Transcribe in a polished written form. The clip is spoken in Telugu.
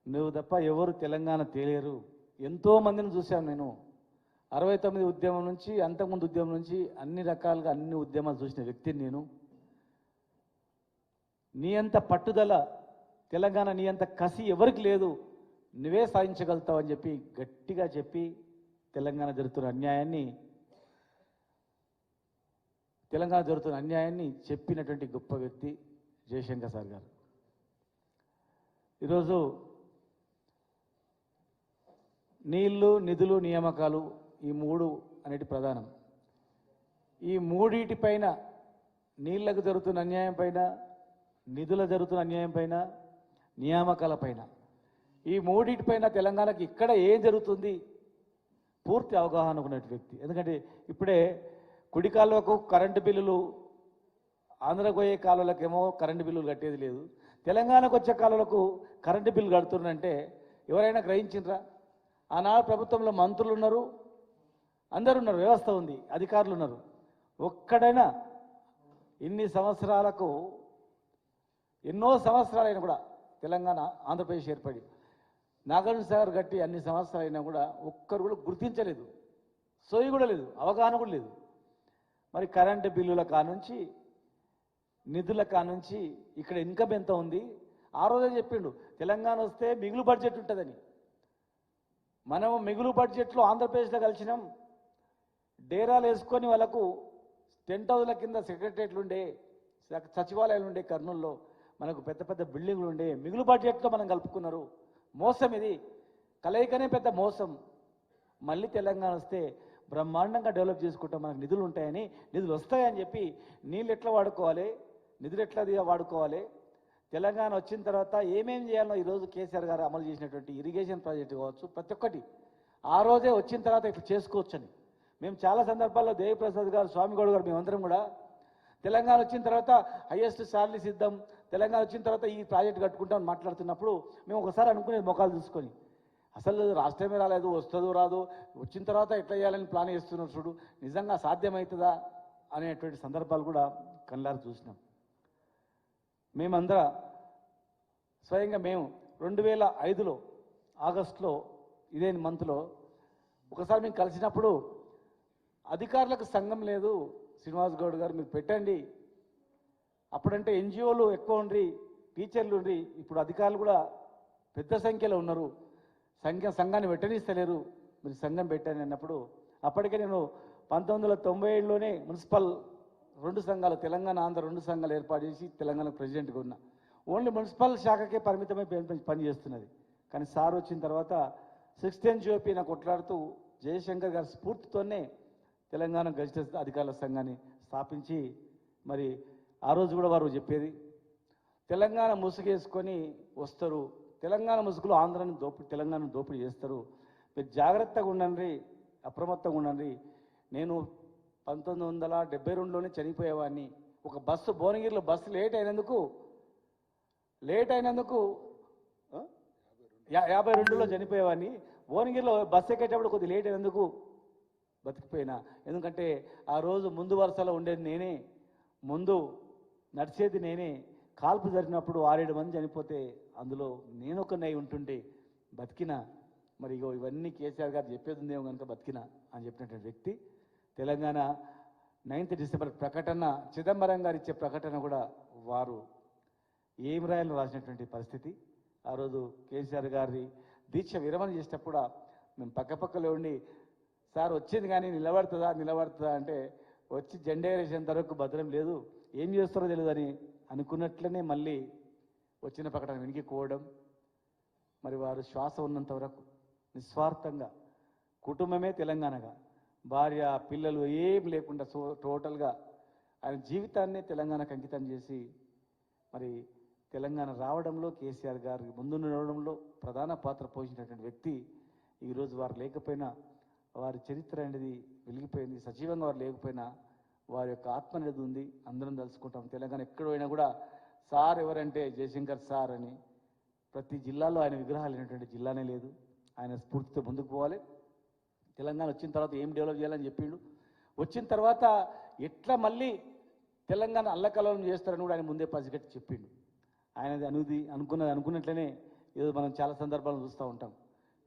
నువ్వు తప్ప ఎవరు తెలంగాణ తేలేరు. ఎంతో మందిని చూశాను నేను. 69 ఉద్యమం నుంచి, అంతకుముందు ఉద్యమం నుంచి అన్ని రకాలుగా అన్ని ఉద్యమాలు చూసిన వ్యక్తిని నేను. నీ అంత పట్టుదల తెలంగాణ, నీ అంత కసి ఎవరికి లేదు, నువ్వే సాధించగలుగుతావు అని చెప్పి గట్టిగా చెప్పి తెలంగాణ జరుగుతున్న అన్యాయాన్ని చెప్పినటువంటి గొప్ప వ్యక్తి జయశంకర్ సార్ గారు. ఈరోజు నీళ్లు, నిధులు, నియామకాలు ఈ మూడు అనేది ప్రధానం. ఈ మూడిటిపైన, నీళ్లకు జరుగుతున్న అన్యాయం పైన, నిధుల జరుగుతున్న అన్యాయం పైన, నియామకాల పైన, ఈ మూడిటిపైన తెలంగాణకి ఇక్కడ ఏం జరుగుతుంది పూర్తి అవగాహన ఉన్న వ్యక్తి. ఎందుకంటే ఇప్పుడే కుడి కాలువకు కరెంటు బిల్లులు, ఆంధ్రకు పోయే కాలువలకేమో కరెంటు బిల్లులు కట్టేది లేదు, తెలంగాణకు వచ్చే కాలువలకు కరెంటు బిల్లు కడుతున్నారంటే ఎవరైనా గ్రహించిండ్రా? ఆనాడు ప్రభుత్వంలో మంత్రులు ఉన్నారు, అందరు ఉన్నారు, వ్యవస్థ ఉంది, అధికారులు ఉన్నారు. ఒక్కడైనా ఇన్ని సంవత్సరాలకు, ఎన్నో సంవత్సరాలైనా కూడా తెలంగాణ, ఆంధ్రప్రదేశ్ ఏర్పడి నాగార్జున సాగర్ కట్టి అన్ని సంవత్సరాలైనా కూడా ఒక్కరు కూడా గుర్తించలేదు, సోయి కూడా లేదు, అవగాహన కూడా లేదు. మరి కరెంటు బిల్లుల కానుంచి, నిధుల కానుంచి ఇక్కడ ఇన్కమ్ ఎంత ఉంది? ఆ రోజే చెప్పిండు తెలంగాణ వస్తే మిగులు బడ్జెట్ ఉంటుందని. మనము మిగులు బడ్జెట్లో ఆంధ్రప్రదేశ్లో కలిసినాం. డేరాలు వేసుకొని వాళ్ళకు టెంట్ హౌస్ల కింద సెక్రటరియట్లు ఉండే, సచివాలయాలు ఉండే, కర్నూలులో మనకు పెద్ద పెద్ద బిల్డింగ్లు ఉండే, మిగులు బడ్జెట్లో మనం కలుపుకున్నారు. మోసం ఇది, కలయికనే పెద్ద మోసం. మళ్ళీ తెలంగాణ వస్తే బ్రహ్మాండంగా డెవలప్ చేసుకుంటాం, మనకు నిధులు ఉంటాయని, నిధులు వస్తాయని చెప్పి నీళ్ళు ఎట్లా వాడుకోవాలి, నిధులు ఎట్లా వాడుకోవాలి, తెలంగాణ వచ్చిన తర్వాత ఏమేం చేయాలో ఈరోజు కేసీఆర్ గారు అమలు చేసినటువంటి ఇరిగేషన్ ప్రాజెక్టు కావచ్చు, ప్రతి ఒక్కటి ఆ రోజే వచ్చిన తర్వాత ఇట్లా చేసుకోవచ్చని మేము చాలా సందర్భాల్లో దేవిప్రసాద్ గారు, స్వామిగౌడ్ గారు, మేమందరం కూడా తెలంగాణ వచ్చిన తర్వాత హైయెస్ట్ శాలరీస్ ఇద్దాం, తెలంగాణ వచ్చిన తర్వాత ఈ ప్రాజెక్ట్ కట్టుకుంటామని మాట్లాడుతున్నప్పుడు మేము ఒకసారి అనుకునేది మొఖాలు చూసుకొని, అసలు రాష్ట్రమే రాలేదు, వస్తుందో రాదు, వచ్చిన తర్వాత ఎట్లా చేయాలని ప్లాన్ చేస్తున్నారు చూడు, నిజంగా సాధ్యమవుతుందా అనేటువంటి సందర్భాలు కూడా కళ్ళారు చూసినాం. మేమందరం స్వయంగా మేము 2005లో ఆగస్టులో ఇదే మంత్లో ఒకసారి మేము కలిసినప్పుడు అధికారులకు సంఘం లేదు, శ్రీనివాస్ గౌడ్ గారు మీరు పెట్టండి, అప్పుడంటే ఎన్జిఓలు ఎక్కువ ఉండ్రి, టీచర్లు ఉండ్రి, ఇప్పుడు అధికారులు కూడా పెద్ద సంఖ్యలో ఉన్నారు, సంఘాన్ని పెట్టనిస్తలేరు, మీరు సంఘం పెట్టండి అన్నప్పుడు అప్పటికే నేను 1997లోనే మున్సిపల్ 2 సంఘాలు, తెలంగాణ ఆంధ్ర 2 సంఘాలు ఏర్పాటు చేసి తెలంగాణ ప్రెసిడెంట్గా ఉన్నా. ఓన్లీ మున్సిపల్ శాఖకే పరిమితమై పనిచేస్తున్నది. కానీ సార్ వచ్చిన తర్వాత 16 GOP నాకు కొట్లాడుతూ జయశంకర్ గారి స్ఫూర్తితోనే తెలంగాణ గజిటెడ్ అధికారుల సంఘాన్ని స్థాపించి, మరి ఆ రోజు కూడా వారు చెప్పేది తెలంగాణ ముసుగేసుకొని వస్తారు, తెలంగాణ ముసుగులో ఆంధ్రాని తెలంగాణను దోపిడీ చేస్తారు, మీరు జాగ్రత్తగా ఉండండి, అప్రమత్తంగా ఉండండి. నేను 1972లోనే చనిపోయేవాడిని. ఒక బస్సు భువనగిరిలో బస్సు లేట్ అయినందుకు 52లో చనిపోయేవాడిని. భువనగిరిలో బస్సు ఎక్కేటప్పుడు కొద్దిగా లేట్ అయినందుకు బతికిపోయినా. ఎందుకంటే ఆ రోజు ముందు వరుసలో ఉండేది నేనే, ముందు నడిచేది నేనే. కాల్పు జరిగినప్పుడు 6-7 మంది చనిపోతే అందులో నేను ఒకనై ఉంటుంటే బతికినా. మరి ఇవన్నీ కేసీఆర్ గారు చెప్పేది ఉందేమో కనుక బతికినా అని చెప్పినటువంటి వ్యక్తి. తెలంగాణ 9th డిసెంబర్ ప్రకటన, చిదంబరం గారు ఇచ్చే ప్రకటన కూడా వారు ఏం రాయాలని రాసినటువంటి పరిస్థితి. ఆ రోజు కేసీఆర్ గారి దీక్ష విరమణ చేసేటప్పుడు మేము పక్కపక్కలో ఉండి, సార్ వచ్చింది కానీ నిలబడుతుందా అంటే, వచ్చి జెండా ఎగరేసేంత వరకు భద్రం లేదు, ఏం చేస్తారో తెలియదని అనుకున్నట్లనే మళ్ళీ వచ్చిన ప్రకటన వెనక్కిపోవడం. మరి వారు శ్వాస ఉన్నంత వరకు నిస్వార్థంగా కుటుంబమే తెలంగాణగా, భార్య పిల్లలు ఏం లేకుండా టోటల్గా ఆయన జీవితాన్ని తెలంగాణకు అంకితం చేసి మరి తెలంగాణ రావడంలో, కేసీఆర్ గారి ముందు నడవడంలో ప్రధాన పాత్ర పోషించినటువంటి వ్యక్తి. ఈరోజు వారు లేకపోయినా వారి చరిత్ర అనేది వెలిగిపోయింది. సజీవంగా వారు లేకపోయినా వారి యొక్క ఆత్మ అనేది ఉంది. అందరం తలుచుకుంటాం. తెలంగాణ ఎక్కడ పోయినా కూడా సార్ ఎవరంటే జయశంకర్ సార్ అని. ప్రతి జిల్లాలో ఆయన విగ్రహాలు లేనటువంటి జిల్లానే లేదు. ఆయన స్ఫూర్తితో ముందుకు పోవాలి. తెలంగాణ వచ్చిన తర్వాత ఏం డెవలప్ చేయాలని చెప్పిండు. వచ్చిన తర్వాత ఎట్లా మళ్ళీ తెలంగాణ అల్లకల్లోలం చేస్తారని కూడా ఆయన ముందే పసిగట్టి చెప్పిండు. ఆయనది అనుకున్నట్లనే ఇది మనం చాలా సందర్భాలను చూస్తూ ఉంటాం.